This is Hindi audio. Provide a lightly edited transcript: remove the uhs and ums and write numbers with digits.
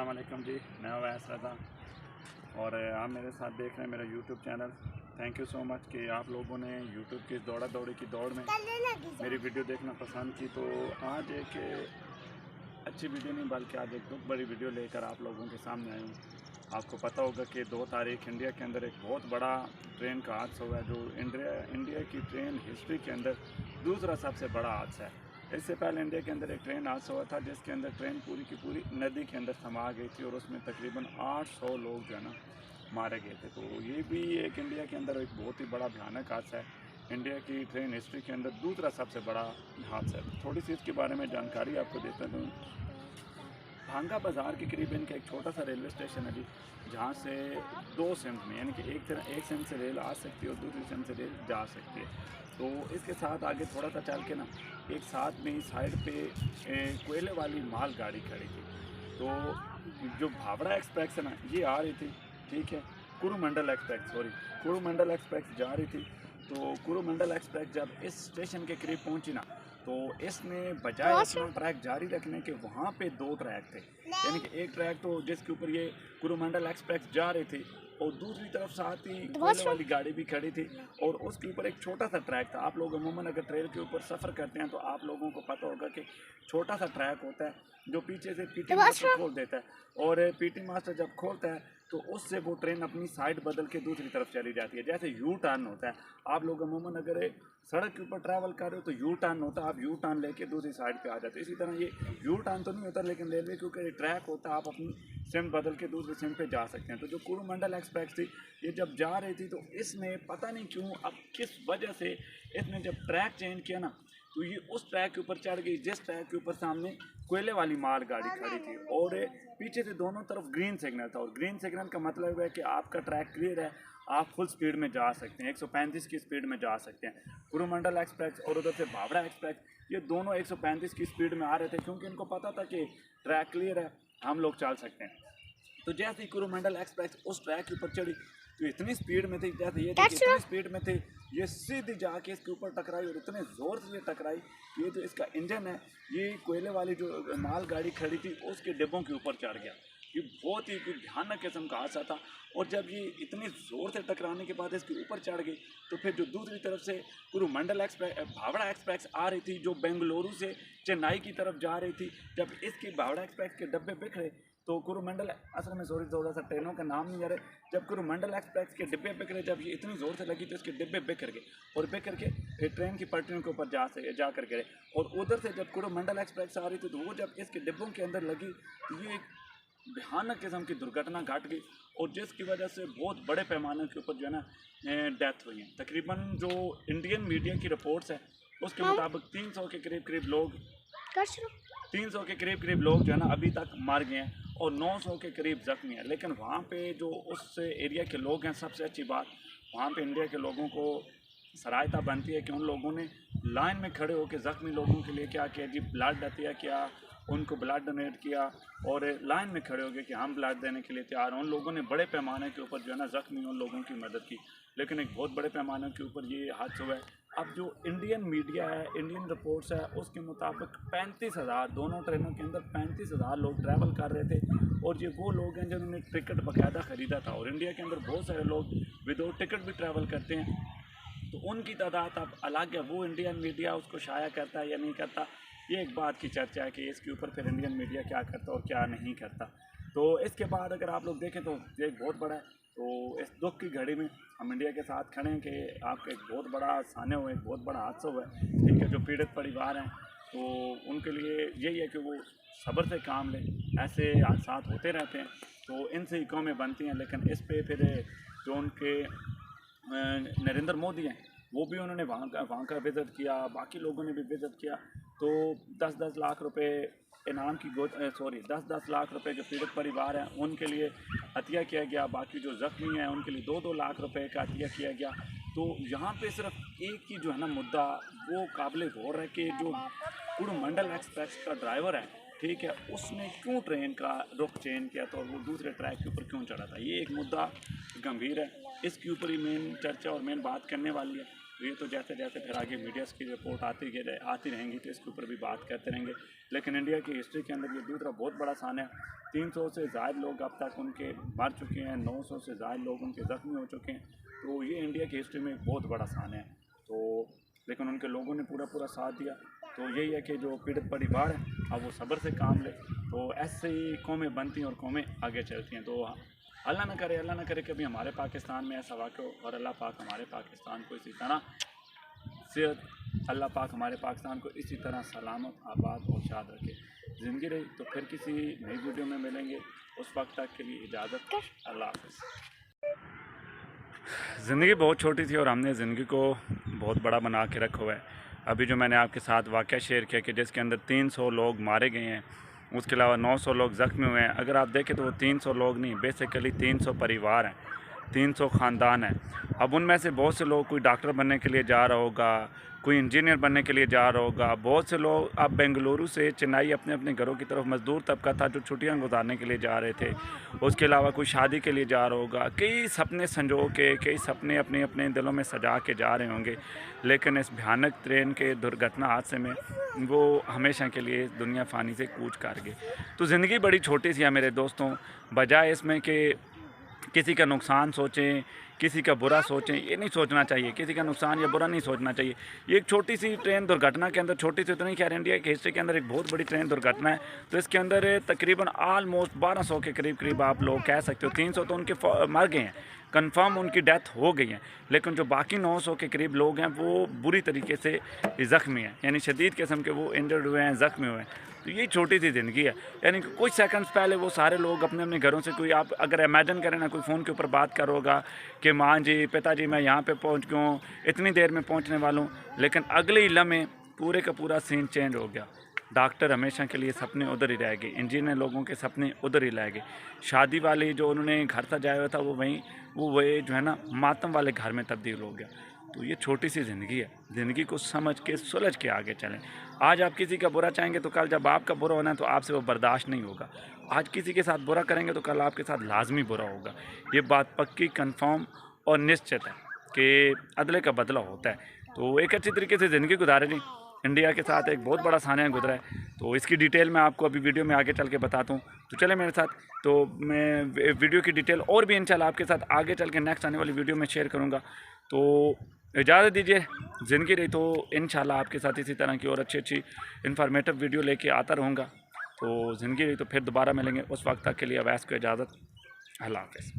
अस्सलाम वालेकुम जी, मैं अवैस रज़ा और आप मेरे साथ देख रहे हैं मेरा YouTube channel. Thank you so much कि आप लोगों ने यूट्यूब की दौड़ा दौड़ी की दौड़ में मेरी वीडियो देखना पसंद की। तो आज एक अच्छी वीडियो नहीं बल्कि आज एक बहुत बड़ी वीडियो लेकर आप लोगों के सामने आया हूँ। आपको पता होगा कि 2 तारीख इंडिया के अंदर एक बहुत बड़ा ट्रेन का हादसा हुआ है, जो इंडिया की ट्रेन हिस्ट्री के अंदर दूसरा सबसे बड़ा हादसा है। इससे पहले इंडिया के अंदर एक ट्रेन हादसा हुआ था जिसके अंदर ट्रेन पूरी की पूरी नदी के अंदर समा गई थी और उसमें तकरीबन 800 लोग जो है ना मारे गए थे। तो ये भी एक इंडिया के अंदर एक बहुत ही बड़ा भयानक हादसा है। इंडिया की ट्रेन हिस्ट्री के अंदर दूसरा सबसे बड़ा हादसा है। थोड़ी सी इसके बारे में जानकारी आपको देता हूँ। भांगा बाज़ार के करीब इनका एक छोटा सा रेलवे स्टेशन है जी, जहाँ से 2 सिम्स में यानी कि एक सिम से रेल आ सकती है और दूसरी सिम से रेल जा सकती है। तो इसके साथ आगे थोड़ा सा चल के ना एक साथ में ही साइड पे कोयले वाली माल गाड़ी खड़ी थी। तो जो भावड़ा एक्सप्रेस है ना ये आ रही थी, ठीक है, कुरुमंडल एक्सप्रेस जा रही थी। तो कुरुमंडल एक्सप्रेस जब इस स्टेशन के करीब पहुंची ना, तो इसने बजाय अपना ट्रैक जारी रखने के वहाँ पे 2 ट्रैक थे। यानी कि एक ट्रैक तो जिसके ऊपर ये कुरुमंडल एक्सप्रेस जा रही थी और दूसरी तरफ साथ ही कोयले वाली गाड़ी भी खड़ी थी और उसके ऊपर एक छोटा सा ट्रैक था। आप लोग अमूमन अगर ट्रेन के ऊपर सफ़र करते हैं तो आप लोगों को पता होगा कि छोटा सा ट्रैक होता है जो पीछे से पीटी मास्टर खोल देता है, और पीटी मास्टर जब खोलता है तो उससे वो ट्रेन अपनी साइड बदल के दूसरी तरफ चली जाती है। जैसे यू टर्न होता है, आप लोग अमूमन अगर सड़क के ऊपर ट्रैवल कर रहे हो तो यू टर्न होता है, आप यू टर्न लेके दूसरी साइड पे आ जाते हैं। इसी तरह ये यू टर्न तो नहीं होता, लेकिन रेलवे के ऊपर ट्रैक होता है, आप अपनी सिम बदल के दूसरी सिम पे जा सकते हैं। तो जो कुरुमंडल एक्सप्रेस थी ये जब जा रही थी तो इसने पता नहीं क्यों, अब किस वजह से इसने जब ट्रैक चेंज किया ना, तो ये उस ट्रैक के ऊपर चढ़ गई जिस ट्रैक के ऊपर सामने कोयले वाली माल गाड़ी खड़ी थी और पीछे से दोनों तरफ ग्रीन सिग्नल था। और ग्रीन सिग्नल का मतलब है कि आपका ट्रैक क्लियर है, आप फुल स्पीड में जा सकते हैं, 135 की स्पीड में जा सकते हैं। कुरुमंडल एक्सप्रेस और उधर से भावड़ा एक्सप्रेस ये दोनों 135 की स्पीड में आ रहे थे, क्योंकि इनको पता था कि ट्रैक क्लियर है, हम लोग चल सकते हैं। तो जैसे ही कुरुमंडल एक्सप्रेस उस ट्रैक के ऊपर चढ़ी तो इतनी स्पीड में थी, जैसे ये इतनी स्पीड में थी, ये सीधी जाके इसके ऊपर टकराई और इतने ज़ोर से ये टकराई, ये जो इसका इंजन है ये कोयले वाली जो माल गाड़ी खड़ी थी उसके डिब्बों के ऊपर चढ़ गया। ये बहुत ही भयानक किस्म का हादसा था। और जब ये इतनी ज़ोर से टकराने के बाद इसके ऊपर चढ़ गई तो फिर जो दूसरी तरफ से कुरुमंडल एक्सप्रेस भावड़ा एक्सप्रेस आ रही थी जो बेंगलुरु से चेन्नई की तरफ जा रही थी, जब इसकी भावड़ा एक्सप्रेस के डब्बे बिखरे तो कुरुमंडल असल में थोड़ा सा ट्रेनों का नाम नहीं आ रहा, जब कुरुमंडल एक्सप्रेस के डिब्बे बिखरे, जब ये इतनी ज़ोर से लगी तो इसके डिब्बे बिखर गए और बिखर के फिर ट्रेन की पटरियों के ऊपर जा कर गिरे। और उधर से जब कुरुमंडल एक्सप्रेस आ रही थी तो वो जब इसके डिब्बों के अंदर लगी तो ये एक भयानक किस्म की दुर्घटना घट गई और जिसकी वजह से बहुत बड़े पैमाने के ऊपर जो है ना डेथ हुई है। तकरीबन जो इंडियन मीडिया की रिपोर्ट्स है उसके मुताबिक 300 के करीब लोग 300 के करीब लोग जो है ना अभी तक मर गए हैं और 900 के करीब ज़ख्मी हैं। लेकिन वहाँ पे जो उस एरिया के लोग हैं, सबसे अच्छी बात वहाँ पे इंडिया के लोगों को सराहता बनती है कि उन लोगों ने लाइन में खड़े होकर ज़ख्मी लोगों के लिए क्या किया जी, ब्लड हत्या किया, उनको ब्लड डोनेट किया और लाइन में खड़े हो गए कि हम ब्लड देने के लिए तैयार हैं। उन लोगों ने बड़े पैमाने के ऊपर जो है ना ज़ख्मी उन लोगों की मदद की। लेकिन एक बहुत बड़े पैमाने के ऊपर ये हादसा हुआ है। अब जो इंडियन मीडिया है, इंडियन रिपोर्ट्स है, उसके मुताबिक 35,000 दोनों ट्रेनों के अंदर 35,000 लोग ट्रैवल कर रहे थे और ये वो लोग हैं जिन्होंने टिकट बाकायदा ख़रीदा था। और इंडिया के अंदर बहुत सारे लोग विदाउट टिकट भी ट्रैवल करते हैं, तो उनकी तादाद अब अलग है। वो इंडियन मीडिया उसको शाया करता है या नहीं करता, ये एक बात की चर्चा है कि इसके ऊपर फिर इंडियन मीडिया क्या करता और क्या नहीं करता। तो इसके बाद अगर आप लोग देखें तो ये एक बहुत बड़ा है। तो इस दुख की घड़ी में हम इंडिया के साथ खड़े हैं कि आपका एक बहुत बड़ा साने हुए, एक बहुत बड़ा हादसा हुआ है, ठीक है। जो पीड़ित परिवार हैं तो उनके लिए यही है कि वो सब्र से काम लें, ऐसे हादसा होते रहते हैं तो इनसे ही कौमें बनती हैं। लेकिन इस पे फिर जो उनके नरेंद्र मोदी हैं वो भी उन्होंने वहाँ का विज़िट किया, बाकी लोगों ने भी विज़िट किया। तो 10-10 लाख रुपए इनाम की 10-10 लाख रुपए जो पीड़ित परिवार हैं उनके लिए हत्या किया गया, बाकी जो ज़ख्मी हैं उनके लिए 2-2 लाख रुपए का हत्या किया गया। तो यहाँ पे सिर्फ एक ही जो है ना मुद्दा वो काबिल गौर है कि जो कुरुमंडल एक्सप्रेस का ड्राइवर है, ठीक है, उसने क्यों ट्रेन का रुख चेंज किया था और वो दूसरे ट्रैक के ऊपर क्यों चढ़ा था। ये एक मुद्दा गंभीर है, इसके ऊपर ही मेन चर्चा और मेन बात करने वाली है। तो ये तो जैसे जैसे फिर आगे मीडियाज़ की रिपोर्ट आती रहेंगी तो इसके ऊपर भी बात करते रहेंगे। लेकिन इंडिया की हिस्ट्री के अंदर ये दूसरा बहुत बड़ा सान है। 300 से ज़ायद लोग अब तक उनके मर चुके हैं, 900 से ज़ायद लोग उनके ज़ख्मी हो चुके हैं। तो ये इंडिया की हिस्ट्री में एक बहुत बड़ा सान है। तो लेकिन उनके लोगों ने पूरा साथ दिया। तो यही है कि जो पीड़ित परिवार है अब वो सब्र से काम ले, तो ऐसे ही कौमें बनती हैं और कौमें आगे चलती हैं। तो अल्लाह ना करे कभी हमारे पाकिस्तान में ऐसा वाक़या हो, और अल्लाह पाक हमारे पाकिस्तान को इसी तरह सेहत, अल्लाह पाक हमारे पाकिस्तान को इसी तरह सलामत, आबाद और शाद रखे। ज़िंदगी रही तो फिर किसी नई वीडियो में मिलेंगे। उस वक्त तक के लिए इजाज़त, अल्लाह हाफ़िज़। ज़िंदगी बहुत छोटी थी और हमने ज़िंदगी को बहुत बड़ा बना के रखा हुआ है। अभी जो मैंने आपके साथ वाक़या शेयर किया कि जिसके अंदर 300 लोग मारे गए हैं, उसके अलावा 900 लोग ज़ख्मी हुए हैं। अगर आप देखें तो वो 300 लोग नहीं, बेसिकली 300 परिवार हैं, 300 ख़ानदान हैं। अब उनमें से बहुत से लोग, कोई डॉक्टर बनने के लिए जा रहा होगा, कोई इंजीनियर बनने के लिए जा रहा होगा, बहुत से लोग अब बेंगलुरु से चेन्नई अपने अपने घरों की तरफ, मज़दूर तबका था जो छुट्टियां गुजारने के लिए जा रहे थे। उसके अलावा कोई शादी के लिए जा रहा होगा। कई सपने संजो के, कई सपने अपने अपने दिलों में सजा के जा रहे होंगे, लेकिन इस भयानक ट्रेन के दुर्घटना हादसे में वो हमेशा के लिए दुनिया फ़ानी से कूच कर गए। तो ज़िंदगी बड़ी छोटी सी है मेरे दोस्तों। बजाय इसमें कि किसी का नुकसान सोचें, किसी का बुरा सोचें, ये नहीं सोचना चाहिए। किसी का नुकसान या बुरा नहीं सोचना चाहिए। ये एक छोटी सी ट्रेन दुर्घटना के अंदर, छोटी सी तो नहीं, खैर इंडिया की हिस्ट्री के अंदर एक बहुत बड़ी ट्रेन दुर्घटना है। तो इसके अंदर तकरीबन ऑलमोस्ट 1200 के करीब आप लोग कह सकते हो। 300 तो उनके मर गए हैं, कंफर्म उनकी डेथ हो गई है। लेकिन जो बाकी 900 के करीब लोग हैं वो बुरी तरीके से ज़ख्मी हैं, यानी शदीद किस्म के वो इंजर्ड हुए हैं, ज़ख्मी हुए हैं। तो ये छोटी सी ज़िंदगी है। यानी कि कुछ सेकंड्स पहले वो सारे लोग अपने अपने घरों से, कोई आप अगर इमेजिन करें ना, कोई फ़ोन के ऊपर बात कर होगा कि माँ जी, पिताजी, मैं यहाँ पे पहुँच गया हूँ, इतनी देर में पहुँचने वाला हूँ, लेकिन अगले ही लम्हे पूरे का पूरा सीन चेंज हो गया। डॉक्टर हमेशा के लिए सपने उधर ही रह गए, इंजीनियर लोगों के सपने उधर ही रह गए। शादी वाली जो उन्होंने घर सजाया हुआ था वो जो है ना, मातम वाले घर में तब्दील हो गया। तो ये छोटी सी ज़िंदगी है। ज़िंदगी को समझ के, सुलझ के आगे चलें। आज आप किसी का बुरा चाहेंगे तो कल जब आपका बुरा होना है तो आपसे वो बर्दाश्त नहीं होगा। आज किसी के साथ बुरा करेंगे तो कल आपके साथ लाजमी बुरा होगा। ये बात पक्की, कन्फर्म और निश्चित है कि अदले का बदला होता है। तो एक अच्छी तरीके से ज़िंदगी गुजारे जी। इंडिया के साथ एक बहुत बड़ा सानिया गुजरा है, तो इसकी डिटेल मैं आपको अभी वीडियो में आगे चल के बताता हूँ। तो चले मेरे साथ, तो मैं वीडियो की डिटेल और भी इंशाल्लाह आपके साथ आगे चल के नेक्स्ट आने वाली वीडियो में शेयर करूँगा। तो इजाज़त दीजिए। ज़िंदगी रही तो इंशाल्लाह आपके साथ इसी तरह की और अच्छी इन्फॉर्मेटिव वीडियो लेके आता रहूँगा। तो ज़िंदगी रही तो फिर दोबारा मिलेंगे। उस वक्त तक के लिए अवैस को इजाज़त। अल्लाह हाफ़िज़।